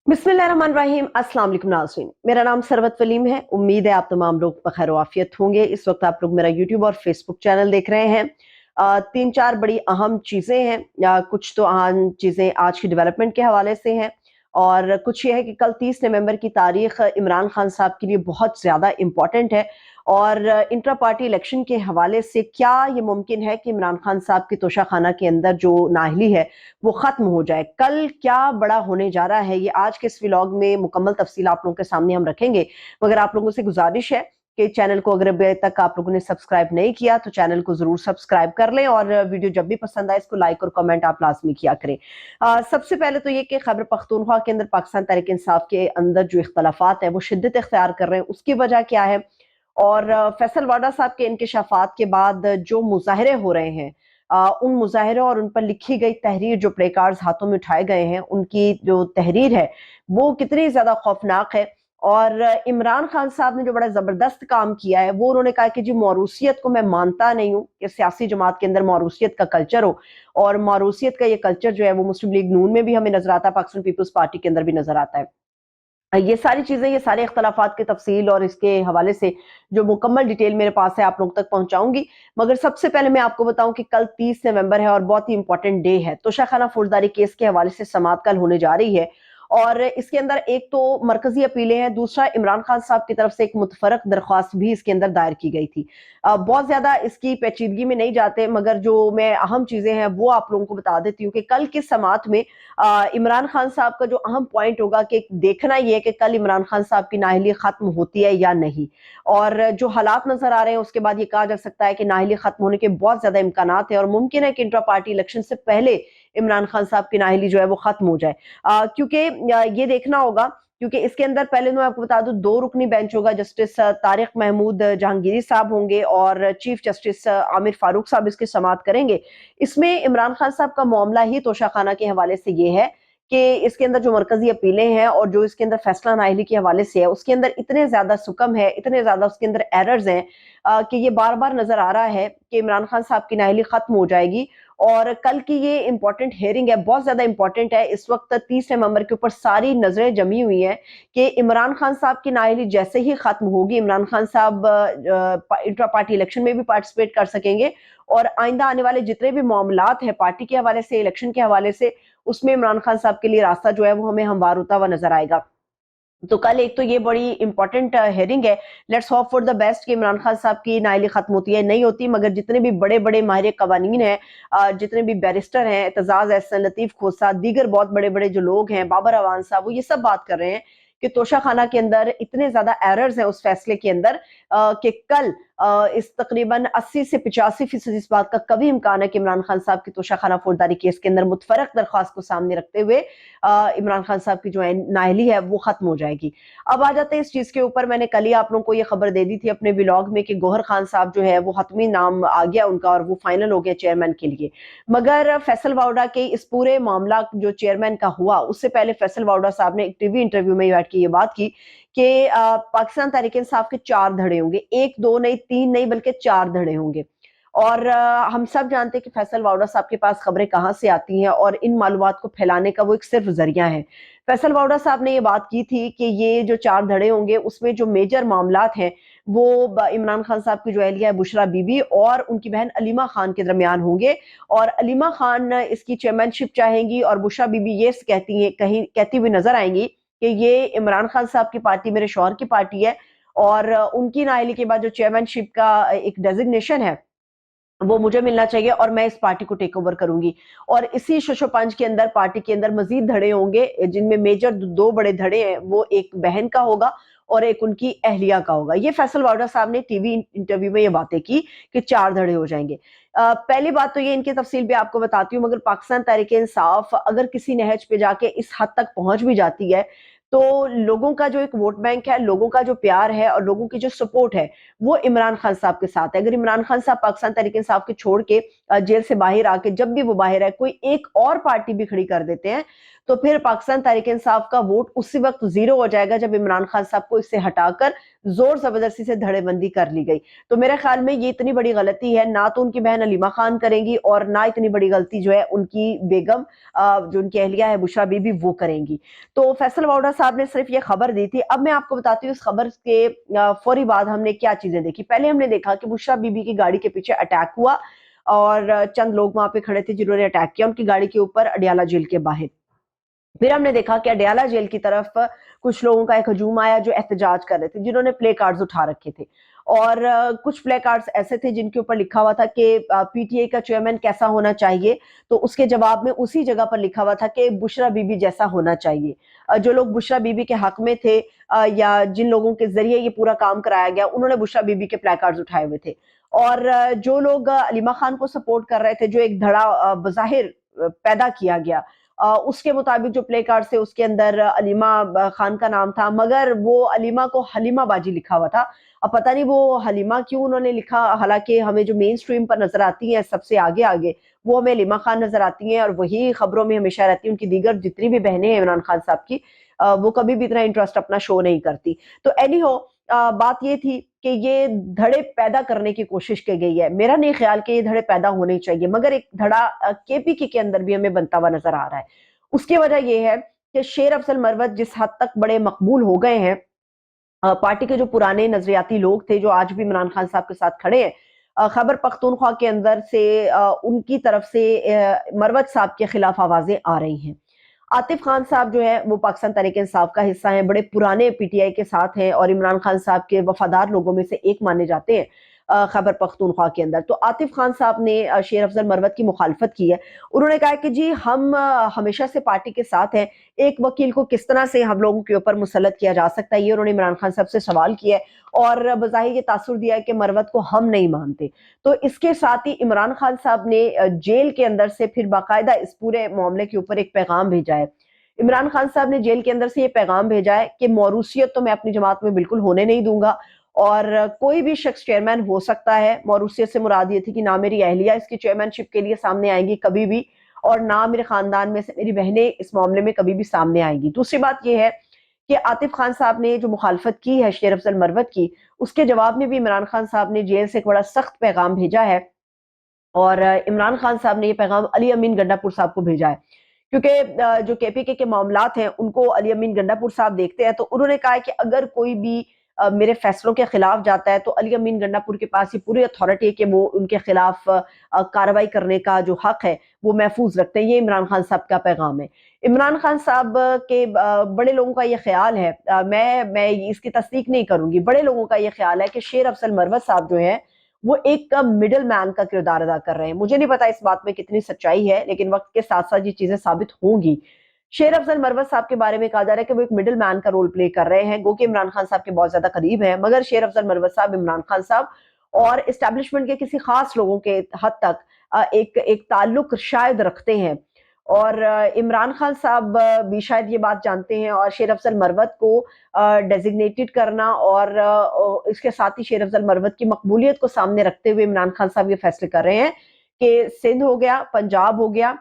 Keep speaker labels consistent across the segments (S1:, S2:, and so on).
S1: बिस्मिल्लाहिर्रहमानिर्रहीम। अस्सलाम वालेकुम नाज़रीन, मेरा नाम सरवत वलीम है। उम्मीद है आप तमाम लोग बखैर आफियत होंगे। इस वक्त आप लोग मेरा यूट्यूब और फेसबुक चैनल देख रहे हैं। तीन चार बड़ी अहम चीज़ें हैं, कुछ तो अहम चीज़ें आज की डेवलपमेंट के हवाले से हैं, और कुछ ये है कि कल 30 नवंबर की तारीख इमरान खान साहब के लिए बहुत ज़्यादा इम्पॉर्टेंट है। और इंट्रा पार्टी इलेक्शन के हवाले से क्या ये मुमकिन है कि इमरान खान साहब की तोशाखाना के अंदर जो नाअहली है वो खत्म हो जाए? कल क्या बड़ा होने जा रहा है, ये आज के इस व्लॉग में मुकम्मल तफसील आप लोगों के सामने हम रखेंगे। मगर आप लोगों से गुजारिश है कि चैनल को अगर अभी तक आप लोगों ने सब्सक्राइब नहीं किया तो चैनल को जरूर सब्सक्राइब कर लें, और वीडियो जब भी पसंद आए इसको लाइक और कमेंट आप लाजमी किया करें। सबसे पहले तो ये कि खैबर पख्तूनख्वा के अंदर पाकिस्तान तहरीक इंसाफ के अंदर जो इख्तलाफात है वो शिद्दत इख्तियार कर रहे हैं, उसकी वजह क्या है? और फैसल वाडा साहब के इंकशाफात के बाद जो मुजाहरे हो रहे हैं, उन मुजाहरों और उन पर लिखी गई तहरीर, जो प्ले कार्ड्स हाथों में उठाए गए हैं, उनकी जो तहरीर है वो कितनी ज्यादा खौफनाक है। और इमरान खान साहब ने जो बड़ा जबरदस्त काम किया है वो उन्होंने कहा कि जी मौरूसियत को मैं मानता नहीं हूँ कि सियासी जमात के अंदर मौरूसियत का कल्चर हो। और मौरूसियत का ये कल्चर जो है वो मुस्लिम लीग नून में भी हमें नजर आता है, पाकिस्तान पीपल्स पार्टी के अंदर भी नजर आता है। ये सारी चीजें, ये सारे इख्तलाफात की तफसील और इसके हवाले से जो मुकम्मल डिटेल मेरे पास है आप लोग तक पहुंचाऊंगी। मगर सबसे पहले मैं आपको बताऊं कि कल 30 नवंबर है और बहुत ही इंपॉर्टेंट डे है। तोशाखाना फौजदारी केस के हवाले से समाअत कल होने जा रही है, और इसके अंदर एक तो मरकजी अपीलें हैं, दूसरा इमरान खान साहब की तरफ से एक मुतफरक दरख्वास्त भी इसके अंदर दायर की गई थी। बहुत ज्यादा इसकी पेचीदगी में नहीं जाते, मगर जो मैं अहम चीजें हैं वो आप लोगों को बता देती हूँ कि कल की समाअत में इमरान खान साहब का जो अहम पॉइंट होगा कि देखना यह है कि कल इमरान खान साहब की नाअहली खत्म होती है या नहीं। और जो हालात नजर आ रहे हैं उसके बाद ये कहा जा सकता है कि नाअहली खत्म होने के बहुत ज्यादा इम्कानात है, और मुमकिन है कि इंट्रा पार्टी इलेक्शन से पहले इमरान खान साहब की नाअहली जो है वो खत्म हो जाए। क्योंकि ये देखना होगा, क्योंकि इसके अंदर पहले मैं आपको बता दूं, दो रुकनी बेंच होगा। जस्टिस तारिक महमूद जहांगीरी साहब होंगे और चीफ जस्टिस आमिर फारूक साहब इसकी समाअत करेंगे। इसमें इमरान खान साहब का मामला ही तोशाखाना के हवाले से ये है कि इसके अंदर जो मरकजी अपीलें हैं और जो इसके अंदर फैसला नाअहली के हवाले से है उसके अंदर इतने ज्यादा सुकम है, इतने ज्यादा उसके अंदर एरर्स हैं, कि ये बार बार नजर आ रहा है कि इमरान खान साहब की नाअहली खत्म हो जाएगी। और कल की ये इंपॉर्टेंट हेयरिंग है, बहुत ज्यादा इंपॉर्टेंट है। इस वक्त 30 नवंबर के ऊपर सारी नजरें जमी हुई हैं कि इमरान खान साहब की नाअहली जैसे ही खत्म होगी, इमरान खान साहब इंट्रा पार्टी इलेक्शन में भी पार्टिसिपेट कर सकेंगे, और आइंदा आने वाले जितने भी मामलात हैं पार्टी के हवाले से, इलेक्शन के हवाले से, उसमें इमरान खान साहब के लिए रास्ता जो है वो हमें हमवार होता हुआ नजर आएगा। तो कल एक तो ये बड़ी इंपॉर्टेंट हेयरिंग है। Let's hope for the best कि इमरान खान साहब की नाअहली खत्म होती है, नहीं होती, मगर जितने भी बड़े बड़े माहिर कवानीन हैं, जितने भी बैरिस्टर हैं, एतजाज एहसन, लतीफ खोसा, दीगर बहुत बड़े बड़े जो लोग हैं, बाबर अवान साहब, वो ये सब बात कर रहे हैं कि तोशाखाना के अंदर इतने ज्यादा एरर्स हैं उस फैसले के अंदर, कि कल इस तकरीबन 80 से 85% इस बात का कभी इम्कान है कि इमरान खान साहब की तोशाखाना फौजदारी केस के अंदर मुतफरक दरख्वास्त को सामने रखते हुए इमरान खान साहब की जो नाअहली है वो खत्म हो जाएगी। अब आ जाते हैं इस चीज के ऊपर। मैंने कल ही आप लोगों को ये खबर दे दी थी अपने व्लॉग में कि गौहर खान साहब जो है वो हतमी नाम आ गया उनका और वो फाइनल हो गया चेयरमैन के लिए। मगर फैसल वाउडा के इस पूरे मामला जो चेयरमैन का हुआ उससे पहले फैसल वाउडा साहब ने एक टीवी इंटरव्यू में बैठ के ये बात की कि पाकिस्तान तहरीक इंसाफ के 4 धड़े होंगे, एक दो नहीं, तीन नहीं, बल्कि 4 धड़े होंगे। और हम सब जानते हैं कि फैसल वाउडा साहब के पास खबरें कहाँ से आती हैं, और इन मालूमात को फैलाने का वो एक सिर्फ जरिया है। फैसल वाउडा साहब ने ये बात की थी कि ये जो 4 धड़े होंगे उसमें जो मेजर मामलात हैं वो इमरान खान साहब की जो अहलिया है बुशरा बीबी और उनकी बहन अलीमा खान के दरमियान होंगे। और अलीमा खान इसकी चेयरमैनशिप चाहेंगी, और बुशरा बीबी ये कहती है, कहीं कहती हुई नजर आएंगी कि ये इमरान खान साहब की पार्टी, मेरे शौहर की पार्टी है, और उनकी नाअहली के बाद जो चेयरमैनशिप का एक डेजिग्नेशन है वो मुझे मिलना चाहिए, और मैं इस पार्टी को टेक ओवर करूंगी। और इसी शशोपंज के अंदर पार्टी के अंदर मजीद धड़े होंगे, जिनमें मेजर दो बड़े धड़े हैं, वो एक बहन का होगा और एक उनकी अहलिया का होगा। ये फैसल वाउडा साहब ने टीवी इंटरव्यू में ये बातें की कि 4 धड़े हो जाएंगे। पहली बात तो ये, इनकी तफसील भी आपको बताती हूँ, मगर पाकिस्तान तहरीक इंसाफ अगर किसी नहज पे जाके इस हद तक पहुंच भी जाती है तो लोगों का जो एक वोट बैंक है, लोगों का जो प्यार है और लोगों की जो सपोर्ट है वो इमरान खान साहब के साथ है। अगर इमरान खान साहब पाकिस्तान तहरीक इंसाफ के छोड़ के जेल से बाहर आके, जब भी वो बाहर है, कोई एक और पार्टी भी खड़ी कर देते हैं तो फिर पाकिस्तान तहरीक इंसाफ का वोट उसी वक्त जीरो हो जाएगा जब इमरान खान साहब को इससे हटाकर जोर जबरदस्ती से धड़ेबंदी कर ली गई। तो मेरे ख्याल में ये इतनी बड़ी गलती है, ना तो उनकी बहन अलीमा खान करेंगी और ना इतनी बड़ी गलती जो है उनकी बेगम जो उनकी अहलिया है बुशरा बीबी वो करेंगी। तो फैसल वाउडा साहब ने सिर्फ ये खबर दी थी। अब मैं आपको बताती हूँ इस खबर के फौरी बाद हमने क्या चीजें देखी। पहले हमने देखा कि बुशरा बीबी की गाड़ी के पीछे अटैक हुआ और चंद लोग वहां पे खड़े थे जिन्होंने अटैक किया उनकी गाड़ी के ऊपर अडियाला जेल के बाहर। फिर हमने देखा कि अडियाला जेल की तरफ कुछ लोगों का एक हजूम आया जो एहतजाज कर रहे थे, जिन्होंने प्ले कार्ड्स उठा रखे थे और कुछ प्ले कार्ड्स ऐसे थे जिनके ऊपर लिखा हुआ था कि पीटीआई का चेयरमैन कैसा होना चाहिए, तो उसके जवाब में उसी जगह पर लिखा हुआ था कि बुशरा बीबी जैसा होना चाहिए। जो लोग बुशरा बीबी के हक में थे या जिन लोगों के जरिए ये पूरा काम कराया गया उन्होंने बुशरा बीबी के प्ले कार्ड्स उठाए हुए थे और जो लोग अलीमा खान को सपोर्ट कर रहे थे, जो एक धड़ा बज़ाहिर पैदा किया गया, उसके मुताबिक जो प्ले कार्ड थे उसके अंदर अलीमा खान का नाम था, मगर वो अलीमा को हलीमा बाजी लिखा हुआ था। अब पता नहीं वो हलीमा क्यों उन्होंने लिखा, हालांकि हमें जो मेन स्ट्रीम पर नजर आती है सबसे आगे आगे वो हमें अलीमा खान नजर आती हैं और वही खबरों में हमेशा रहती है। उनकी दीगर जितनी भी बहनें हैं इमरान खान साहब की वो कभी भी इतना इंटरेस्ट अपना शो नहीं करती। तो एनी हो बात ये थी कि ये धड़े पैदा करने की कोशिश की गई है। मेरा नहीं ख्याल कि ये धड़े पैदा होने चाहिए, मगर एक धड़ा केपीके के अंदर भी हमें बनता हुआ नजर आ रहा है। उसकी वजह ये है कि शेर अफजल मरवत जिस हद तक बड़े मकबूल हो गए हैं, पार्टी के जो पुराने नजरियाती लोग थे जो आज भी इमरान खान साहब के साथ खड़े हैं, खैबर पख्तूनख्वा के अंदर से उनकी तरफ से मरवत साहब के खिलाफ आवाजें आ रही हैं। आतिफ खान साहब जो है वो पाकिस्तान तहरीक इंसाफ का हिस्सा हैं, बड़े पुराने पीटीआई के साथ हैं और इमरान खान साहब के वफादार लोगों में से एक माने जाते हैं खैबर पख्तूनख्वा के अंदर। तो आतिफ खान साहब ने शेर अफजल मरवत की मुखालफत की है। उन्होंने कहा कि जी हम हमेशा से पार्टी के साथ हैं, एक वकील को किस तरह से हम लोगों के ऊपर मुसल्लत किया जा सकता है, ये उन्होंने इमरान खान साहब से सवाल किया है और बज़ाहिर ये तासुर दिया है कि मरवत को हम नहीं मानते। तो इसके साथ ही इमरान खान साहब ने जेल के अंदर से फिर बाकायदा इस पूरे मामले के ऊपर एक पैगाम भेजा है। इमरान खान साहब ने जेल के अंदर से ये पैगाम भेजा है कि मौरूसियत तो मैं अपनी जमात में बिल्कुल होने नहीं दूंगा और कोई भी शख्स चेयरमैन हो सकता है। मौरूसियत से मुराद ये थी कि ना मेरी अहलिया इसकी चेयरमैनशिप के लिए सामने आएंगी कभी भी और ना मेरे खानदान में से मेरी बहनें इस मामले में कभी भी सामने आएंगी। दूसरी बात यह है कि आतिफ खान साहब ने जो मुखालफत की है शेर अफजल मरवत की, उसके जवाब में भी इमरान खान साहब ने जेल से एक बड़ा सख्त पैगाम भेजा है और इमरान खान साहब ने ये पैगाम अली अमीन गंडापुर साहब को भेजा है, क्योंकि जो केपीके के मामलात हैं उनको अली अमीन गंडापुर साहब देखते हैं। तो उन्होंने कहा है कि अगर कोई भी मेरे फैसलों के खिलाफ जाता है तो अली अमीन गंडापुर के पास ये पूरी अथॉरिटी है कि वो उनके खिलाफ कार्रवाई करने का जो हक है वो महफूज रखते हैं। ये इमरान खान साहब का पैगाम है। इमरान खान साहब के बड़े लोगों का ये ख्याल है, मैं इसकी तस्दीक नहीं करूंगी, बड़े लोगों का ये ख्याल है कि शेर अफजल मरवत साहब जो है वो एक मिडल मैन का किरदार अदा कर रहे हैं। मुझे नहीं पता इस बात में कितनी सच्चाई है, लेकिन वक्त के साथ साथ ये चीजें साबित होंगी। शेर अफजल मरवत साहब के बारे में कहा जा रहा है कि वो एक मिडिल मैन का रोल प्ले कर रहे हैं, गो कि इमरान खान साहब के बहुत ज्यादा करीब हैं, मगर शेर अफजल मरवत साहब इमरान खान साहब और इस्टेब्लिशमेंट के किसी खास लोगों के हद तक एक ताल्लुक शायद रखते हैं और इमरान खान साहब भी शायद ये बात जानते हैं और शेर अफजल मरवत को डेजिग्नेटेड करना और इसके साथ ही शेर अफजल मरवत की मकबूलियत को सामने रखते हुए इमरान खान साहब ये फैसले कर रहे हैं कि सिंध हो गया, पंजाब हो गया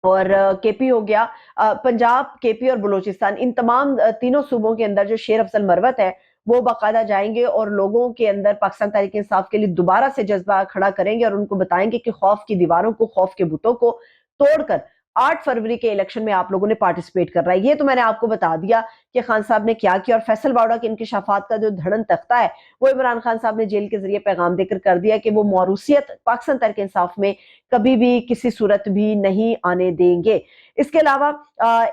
S1: और केपी हो गया, पंजाब, केपी और बलूचिस्तान, इन तमाम तीनों सूबों के अंदर जो शेर अफजल मरवत है वो बाकायदा जाएंगे और लोगों के अंदर पाकिस्तान तहरीक इंसाफ के लिए दोबारा से जज्बा खड़ा करेंगे और उनको बताएंगे कि खौफ की दीवारों को, खौफ के बुतों को तोड़कर 8 फरवरी के इलेक्शन में आप लोगों ने पार्टिसिपेट करना है। ये तो मैंने आपको बता दिया कि खान साहब ने क्या किया और फैसल वाउडा के इंकशाफात का जो धड़न तख्ता है वो इमरान खान साहब ने जेल के जरिए पैगाम देकर कर दिया कि वो मौरूसियत पाकिस्तान तहरीक इंसाफ में कभी भी किसी सूरत भी नहीं आने देंगे। इसके अलावा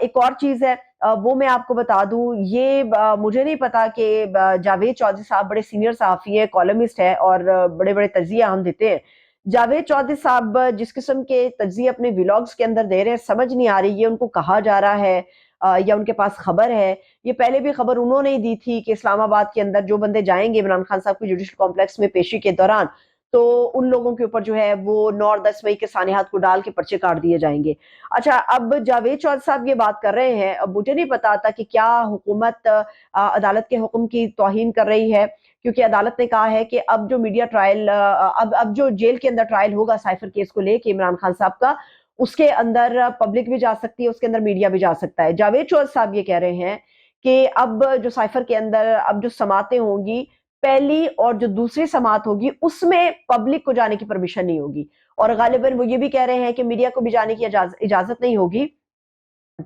S1: एक और चीज है, वो मैं आपको बता दूं, ये मुझे नहीं पता कि जावेद चौधरी साहब बड़े सीनियर सहाफी है, कॉलमिस्ट है और बड़े बड़े तजिया हम देते हैं। जावेद चौधरी साहब जिस किस्म के तजिए अपने व्लॉग्स के अंदर दे रहे हैं, समझ नहीं आ रही ये उनको कहा जा रहा है या उनके पास खबर है। ये पहले भी खबर उन्होंने ही दी थी कि इस्लामाबाद के अंदर जो बंदे जाएंगे इमरान खान साहब के जुडिशल कॉम्प्लेक्स में पेशी के दौरान, तो उन लोगों के ऊपर जो है वो 9 और 10 मई के सानियात को डाल के पर्चे काट दिए जाएंगे। अच्छा, अब जावेद चौधरी साहब ये बात कर रहे हैं, अब मुझे नहीं पता था कि क्या हुकूमत अदालत के हुक्म की तौहीन कर रही है, क्योंकि अदालत ने कहा है कि अब जो मीडिया ट्रायल अब जो जेल के अंदर ट्रायल होगा साइफर केस को लेके इमरान खान साहब का, اس کے اندر پبلک بھی جا سکتی ہے، اس کے اندر میڈیا بھی جا سکتا ہے۔ جاوید چوہدری صاحب یہ کہہ رہے ہیں کہ اب جو سائفر کے اندر اب جو سماعتیں ہوں گی، پہلی اور جو دوسری سماعت ہوگی اس میں پبلک کو جانے کی پرمیشن نہیں ہوگی، اور غالباً وہ یہ بھی کہہ رہے ہیں کہ میڈیا کو بھی جانے کی اجازت نہیں ہوگی۔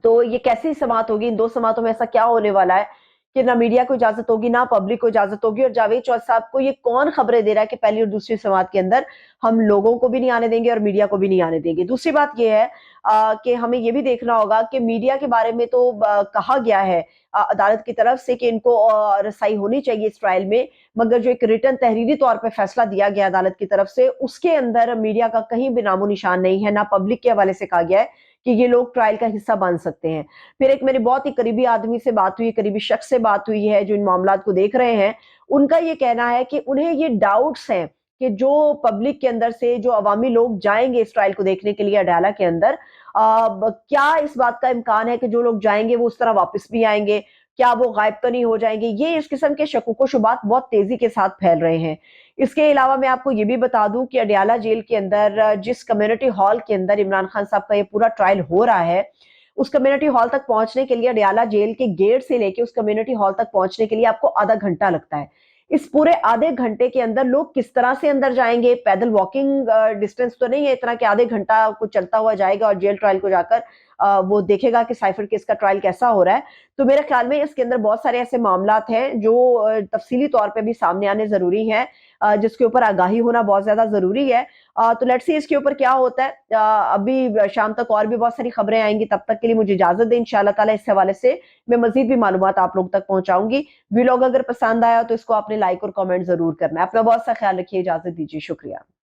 S1: تو یہ کیسی سماعت ہوگی؟ ان دو سماعتوں میں ایسا کیا ہونے والا ہے کہ نہ میڈیا کو اجازت ہوگی نہ پبلک کو اجازت ہوگی؟ اور جاوید چوہدری صاحب کو یہ کون خبریں دے رہا ہے کہ پہلی اور دوسری سماعت کے اندر ہم لوگوں کو بھی نہیں آنے دیں گے اور میڈیا کو بھی نہیں آنے دیں گے؟ دوسری بات یہ ہے کہ ہمیں یہ بھی دیکھنا ہوگا کہ میڈیا کے بارے میں تو کہا گیا ہے عدالت کی طرف سے کہ ان کو رسائی ہونی چاہیے اس ٹرائل میں، مگر جو ایک ریٹن تحریری طور پہ فیصلہ دیا گیا عدالت کی طرف سے، اس کے اندر میڈیا کا کہیں بھی نام و نشان نہیں ہے، نہ پبلک کے حوالے سے کہا گیا ہے کہ یہ لوگ ٹرائل کا حصہ بن سکتے ہیں۔ پھر ایک میرے بہت ہی قریبی آدمی سے بات ہوئی، قریبی شخص سے بات ہوئی ہے جو ان معاملات کو دیکھ رہے ہیں، ان کا یہ کہنا ہے کہ انہیں یہ ڈاؤٹس ہیں کہ جو پبلک کے اندر سے جو عوامی لوگ جائیں گے اس ٹرائل کو دیکھنے کے لیے اڈیالہ کے اندر، کیا اس بات کا امکان ہے کہ جو لوگ جائیں گے وہ اس طرح واپس بھی آئیں گے؟ کیا وہ غائب تو نہیں ہو جائیں گے؟ یہ اس قسم کے شکوک و شبہات بہت تیزی کے ساتھ پھیل رہے ہیں۔ اس کے علاوہ میں آپ کو یہ بھی بتا دوں کہ اڈیالہ جیل کے اندر جس کمیونٹی ہال کے اندر عمران خان صاحب کا یہ پورا ٹرائل ہو رہا ہے، اس کمیونٹی ہال تک پہنچنے کے لیے اڈیالہ جیل کے گیٹ سے لے کے اس کمیونٹی ہال تک پہنچنے کے لیے آپ کو آدھا گھنٹہ لگتا ہے۔ اس پورے آدھے گھنٹے کے اندر لوگ کس طرح سے اندر جائیں گے؟ پیدل واکنگ ڈسٹینس تو نہیں ہے اتنا کہ آدھے گھنٹہ کو چلتا ہوا جائے گا اور جیل ٹرائل کو جا کر وہ دیکھے گا کہ سائفر کیس کا ٹرائل کیسا ہو رہا ہے۔ تو میرے خیال میں اس کے اندر بہت سارے ایسے معاملات ہیں جو تفصیلی طور پہ بھی سامنے آنے ضروری ہیں، جس کے اوپر آگاہی ہونا بہت زیادہ ضروری ہے۔ تو لیٹس سی اس کے اوپر کیا ہوتا ہے۔ ابھی شام تک اور بھی بہت ساری خبریں آئیں گی، تب تک کے لیے مجھے اجازت دیں۔ انشاءاللہ تعالیٰ اس حوالے سے میں مزید بھی معلومات آپ لوگ تک پہنچاؤں گی۔ ویلاگ اگر پسند آیا تو اس کو آپ نے لائک اور کامنٹ ضرور کرنا ہے۔ اپنا بہت سا خیال رکھیے، اجازت دیجیے، شکریہ۔